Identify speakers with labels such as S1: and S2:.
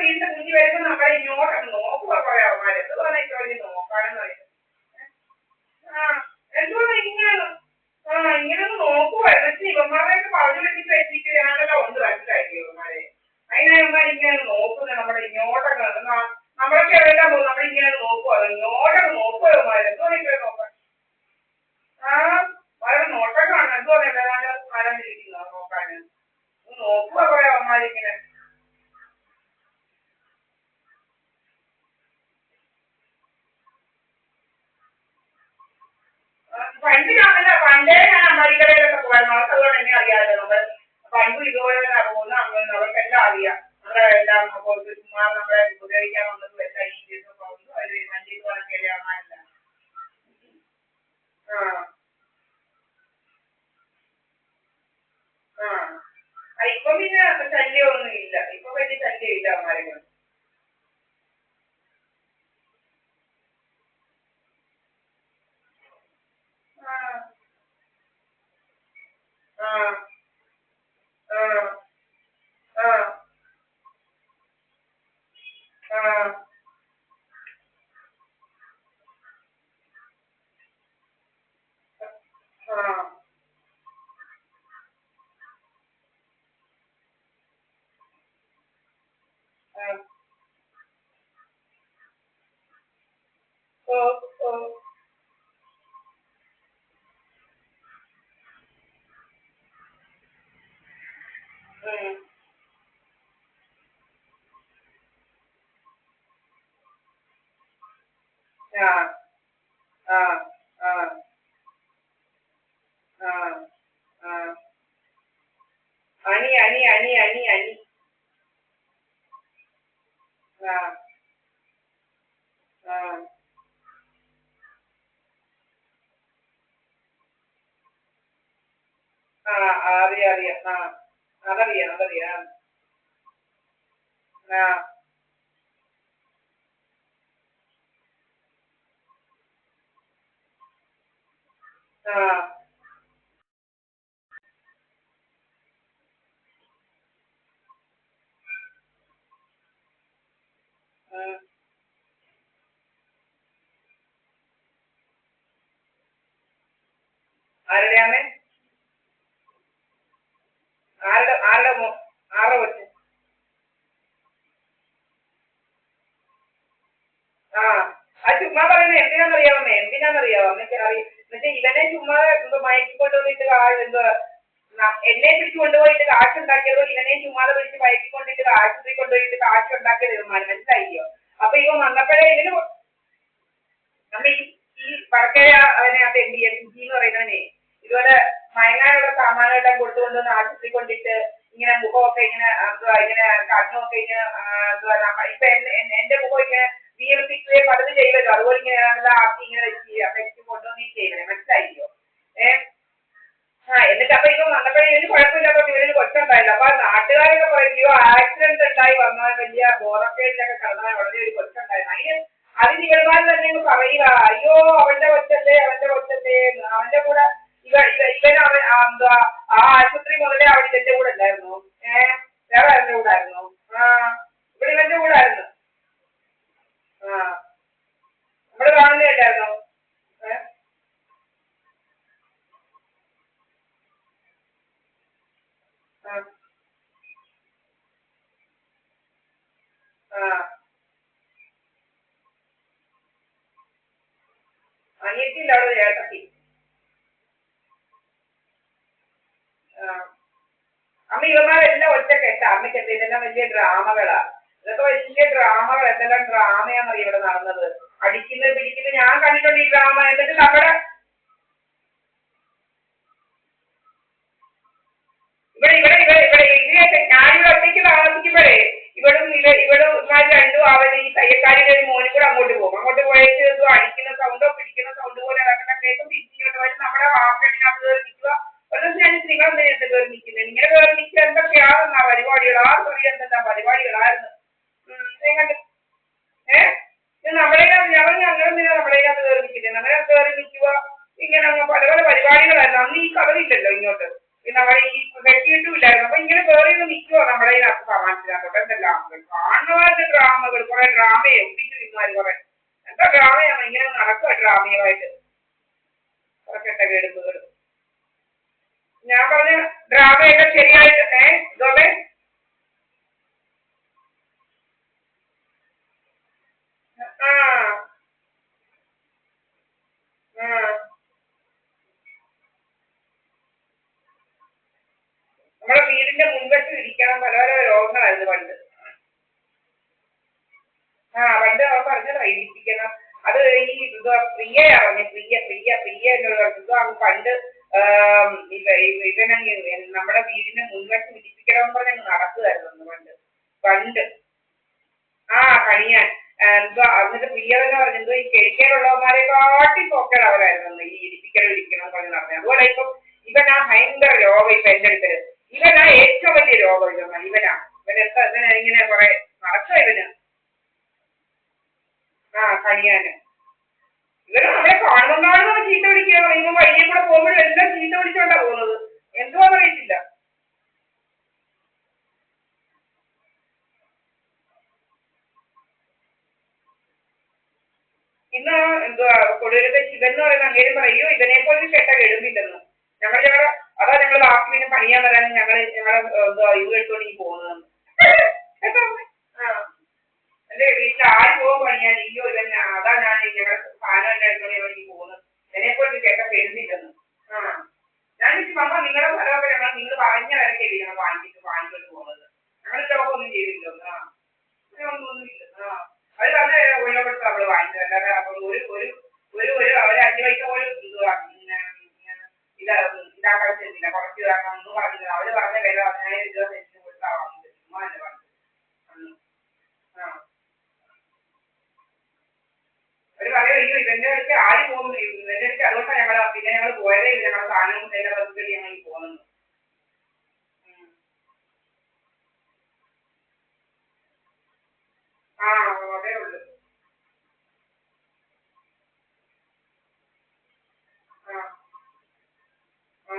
S1: വീടിന്റെ മുന്നിൽ വരുമ്പോൾ നമ്മളെ ഇങ്ങോട്ടൊക്കെ നോക്കുക കുറെ അവന്മാർ എന്ത് പറഞ്ഞിട്ട് നോക്കാനെന്ന് പറയുന്നത്. എന്തുകൊണ്ട് ഇങ്ങനെ ഒന്ന് നോക്കുക എന്നിട്ട് ഇവന്മാരെയൊക്കെ പറഞ്ഞു വെച്ചിട്ട് വെച്ചിട്ട് ഞാനല്ലോ ഉണ്ട് മനസ്സിലാക്കി ഇവന്മാരെ. അതിനാ ഇങ്ങനെ നോക്കുന്നത് നമ്മുടെ ഇങ്ങോട്ടൊക്കെ നമ്മളൊക്കെ എവിടെയെല്ലാം പോകും നമ്മളിങ്ങനെ നോക്കുക ഇങ്ങോട്ടൊക്കെ നോക്കുക ഇവന്മാർ എന്ത് പറഞ്ഞിട്ട് നോക്കാൻ. വളരെ നോട്ടം കാണണം എന്ത് പറയാ ആരാണ്ടിരിക്കുന്ന നോക്കാന് നോക്കുക കുറെ അവന്മാരിങ്ങനെ. പണ്ടേ ഞാൻ അമ്മാടിക്കടയിലൊക്കെ പോയായിരുന്നു. അവർക്കതുകൊണ്ട് എന്നെ അറിയാമല്ലോ. നമ്മൾ പണ്ടും ഇതുപോലെ പോകുന്ന അങ്ങനെ അവർക്കെല്ലാം അറിയാം. നമ്മളെല്ലാം ചുമ്മാ നമ്മളെ ഉപയോഗിക്കാൻ വന്നതും എല്ലാം ഈ ദിവസം പോകുന്നു അവർ വണ്ടിയിൽ പോകാനൊക്കെ അമ്മാരില്ല. ഇപ്പൊ പിന്നെ ശല്യമൊന്നും ഇല്ല. ഇപ്പൊ വലിയ ശല്യം ഇല്ല അമ്മാരെങ്കിലും. അനി അനി അനി അനി അനി അറിയാം അറിയാം. അതറിയാം അതറിയാം. ആരുടെയാമേ? ആരുടെ ആരുടെ ആരുടെ കൊച്ച്? അത് ചുമ്മാ പറയുന്നത് എന്തിനാന്നറിയാമേ? എന്തിനാന്നറിയാമോ? എന്നിട്ട് ഇവനെ ചുമ്മാ മയക്കിക്കൊണ്ടുവന്നിട്ട് എന്തുവാ എന്നെ പിടിച്ചു കൊണ്ടുപോയിട്ട് കാശുണ്ടാക്കിയതോ ഇവനെ ചുമ്മാതെ പിടിച്ച് മയക്കിക്കൊണ്ടിട്ട് ആശുപത്രി കൊണ്ടുപോയിട്ട് കാശുണ്ടാക്കിയത് ഇവന്മാര് മനസ്സിലായില്ലോ. അപ്പൊ ഇവൻ വന്നപ്പോഴേ ഇവന് നമ്മ ഈ വടക്കര അവനകത്ത് എന്ത് ചെയ്യാൻ സുജി എന്ന് പറയുന്നവനെ ഇതുപോലെ മയങ്ങാനുള്ള സാമാനമെല്ലാം കൊടുത്തുകൊണ്ടുവന്ന് ആശുപത്രി കൊണ്ടിട്ട് ഇങ്ങനെ മുഖമൊക്കെ ഇങ്ങനെ എന്തുവാ ഇങ്ങനെ കണ്ണൊക്കെ ഇങ്ങനെ എന്തുവാ ഇപ്പൊ എന്റെ മുഖം ഇങ്ങനെ വീർപ്പിക്കുകയും പലത് ചെയ്തല്ലോ. അതുപോലെ ഇങ്ങനെ ആക്കി ഇങ്ങനെ വെച്ച് കൊണ്ടുവന്നേ ചെയ്തേ മനസ്സിലായില്ലോ. എന്നിട്ട് അപ്പൊ ഇവൻ വന്നപ്പോഴേ ഇവന് കുഴപ്പമില്ലാത്തോണ്ട് ഇവന് കൊച്ചുണ്ടായില്ല. അപ്പൊ നാട്ടുകാരൊക്കെ പറയുകയോ ആക്സിഡന്റ് ഉണ്ടായി വന്നാൽ വലിയ ബോധക്കേടിലൊക്കെ കിടന്നാൽ വളരെ ഒരു കൊച്ചുണ്ടായിരുന്നു. അതിന് ഇവന്മാർ തന്നെ പറയുക അയ്യോ അവന്റെ കൊച്ചല്ലേ അവന്റെ കൊച്ചല്ലേ അവന്റെ കൂടെ ഇവൻ എന്താ ആ ആശുപത്രി മുതലേ അവൻ ഇവന്റെ കൂടെ അല്ലായിരുന്നു. വേറെ അവന്റെ കൂടെ ആയിരുന്നു. ഇവിടെ ഇവന്റെ കൂടെ ആയിരുന്നു. നമ്മള് കാണുന്നേ അല്ലായിരുന്നോ? അനിയത്തില്ല അവിടെ ചേട്ടത്തി. അമ്മ ഇവന്മാരെല്ലാം ഒറ്റക്കെട്ട. അമ്മയ്ക്കെന്താ ഇതെല്ലാം വലിയ ഡ്രാമകളാ. ഇതൊക്കെ വലിയ ഡ്രാമകൾ. എന്തെല്ലാം ഡ്രാമയാന്നറിയ ഇവിടെ നടന്നത്. അടിക്കുന്നത് പിടിക്കുന്നത് ഞാൻ കണ്ടിട്ടുണ്ട് ഈ ഡ്രാമ. എന്നിട്ട് നമ്മുടെ ഞാനിവിടെ ഒറ്റയ്ക്ക് താമസിക്കുമ്പോഴേ ഇവളുമാര് രണ്ടും അവര് ഈ തയ്യക്കാരിയുടെ ഒരു മോനും കൂടെ അങ്ങോട്ട് പോകും. അങ്ങോട്ട് പോയിട്ട് എന്തോ അടിക്കുന്ന സൗണ്ടോ പിടിക്കുന്ന സൗണ്ട് പോലെ അതൊക്കെ കേൾക്കും. തിരിച്ചിങ്ങോട്ട് വരും നമ്മുടെ വാർക്കടിനകത്ത് കയറി നിൽക്കുക. ഒരു ദിവസം ഞാൻ നിങ്ങളെന്താ കയറി നിൽക്കുന്നത്? ഇങ്ങനെ കയറി നിൽക്കുക എന്തൊക്കെയാണെന്നാ പരിപാടികൾ. ആർക്കും അറിയാൻ എന്തെന്നാ പരിപാടികളായിരുന്നു. നമ്മളേക്കകത്ത് ഞങ്ങളെന്തിനാ നമ്മളേക്കകത്ത് കയറി നിൽക്കുന്നത്? നമ്മളെ കയറി നിൽക്കുക ഇങ്ങനെ പല പല പരിപാടികളായിരുന്നു. അന്ന് ഈ കഥയില്ലല്ലോ ഇങ്ങോട്ട്. പിന്നെ അവിടെ ഈ വെട്ടിയിട്ടുമില്ലായിരുന്നു. അപ്പൊ ഇങ്ങനെ വേറെ നിൽക്കുവോ നമ്മുടെ ഈ സമാജത്തിനകത്തോട്ട് എന്തെല്ലാം കാണുന്നതായിട്ട് ഡ്രാമകൾ കുറെ ഡ്രാമയെ ഒപ്പിച്ച് നിന്നാൽ കുറെ എന്താ ഡ്രാമയാണ് ഇങ്ങനെ നടക്കുക ഡ്രാമയുമായിട്ട് കുറെ കെട്ടകെടുപ്പുകൾ ഞാൻ പറഞ്ഞ ഡ്രാമയൊക്കെ ശരിയായിട്ട് ഇതോടെ ആ നമ്മുടെ വീടിന്റെ മുൻവശം ഇരിക്കണം പല പല രോഗങ്ങളായിരുന്നു പണ്ട് പണ്ട് അവൻ പറഞ്ഞതാ ഇരിപ്പിക്കണം അത് ഈ പ്രിയയാ പറഞ്ഞ പ്രിയ എന്നോട് പറഞ്ഞത് അവൻ പണ്ട് ഇവനെ നമ്മുടെ വീടിന്റെ മുൻവശം ഇരിപ്പിക്കണമെന്ന് പറഞ്ഞ് നടക്കുമായിരുന്നു പണ്ട് കണിയാൻ എന്നിട്ട് പ്രിയ തന്നെ പറഞ്ഞത് ഈ കഴിക്കാനുള്ളവന്മാരെ കാട്ടി പോക്കൽ അവരായിരുന്നു ഈ ഇരിപ്പിക്കണം പറഞ്ഞ് നടന്നത് അതുപോലെ ഇപ്പം ഇവനാ ഭയങ്കര രോഗം ഇപ്പൊ എന്റെ അടുത്തത് ഇവനാ ഏറ്റവും വലിയ രോഗം ഇവനെന്താ ഇങ്ങനെ കുറെ നടക്കുക ഇവന് കണിയാന് ഇവര് നമ്മളെ കാണുന്നതാണ് ചീത്ത വിളിക്കുക പറയുമ്പോൾ വഴിയെ കൂടെ പോകുമ്പോഴും എല്ലാം ചീത്ത വിളിച്ചോണ്ടാ പോകുന്നത് എന്തുവാന്ന് അറിയത്തില്ല ഇന്ന് എന്തുവാ കൊടിയത്തെ ശിവൻ എന്ന് പറയുന്ന അങ്ങേരും പറയോ ഇവനെ പോലെ കെട്ട കെടുന്നില്ലെന്ന് ഞങ്ങളുടെ അതാ ഞങ്ങൾ ബാക്കി പിന്നെ പണിയാൻ വരാൻ ഞങ്ങളെ എന്തുവാ ഇത് എടുത്തോണ്ട് പോകുന്നത് അല്ലെ വീട്ടിൽ ആര് പോകും പണിയാൻ ഇയ്യോ ഇതന്നെ അതാ ഞാൻ ഞങ്ങളുടെ സാധനം എന്റെ എടുത്തോണ്ട് എനിക്ക് പോകുന്നത് ഇതിനെ പോലെ കേട്ട കെടുന്നില്ലെന്ന് ഞാൻ മമ്മ നിങ്ങളുടെ സ്ഥലമൊക്കെ നിങ്ങൾ പറഞ്ഞ വരക്കല്ലേ ഞങ്ങൾ വാങ്ങിക്കൊണ്ട് പോകുന്നത് ഞങ്ങൾ ലോകം ഒന്നും ചെയ്തില്ലോ ഒന്നുമില്ല അത് തന്നെ ഉപയോഗപ്പെടുത്ത നമ്മള് വാങ്ങിച്ചത് അല്ലാതെ അപ്പൊ ഒരു അവര് 5 പൈസ പോലും എന്തുവാ ഇതാക്കാൻ ചെന്നില്ല കുറച്ച് ഇതാക്കണം ഒന്നും പറഞ്ഞില്ല അവര് പറഞ്ഞ വില 10,000 രൂപ സെന്റിന് കൊടുത്താ വാങ്ങിച്ചത് ചുമ്മാ അല്ലേ പറഞ്ഞത് അവര് പറയാ അയ്യോ ഇവന്റെ അടുത്ത് ആര് പോകുന്നു ഇവന്റെ അടുത്ത് അതുകൊണ്ടാണ് പിന്നെ ഞങ്ങൾ പോയതേ ഇല്ല ഞങ്ങളുടെ സാധനം ഞങ്ങൾ പോകുന്നത്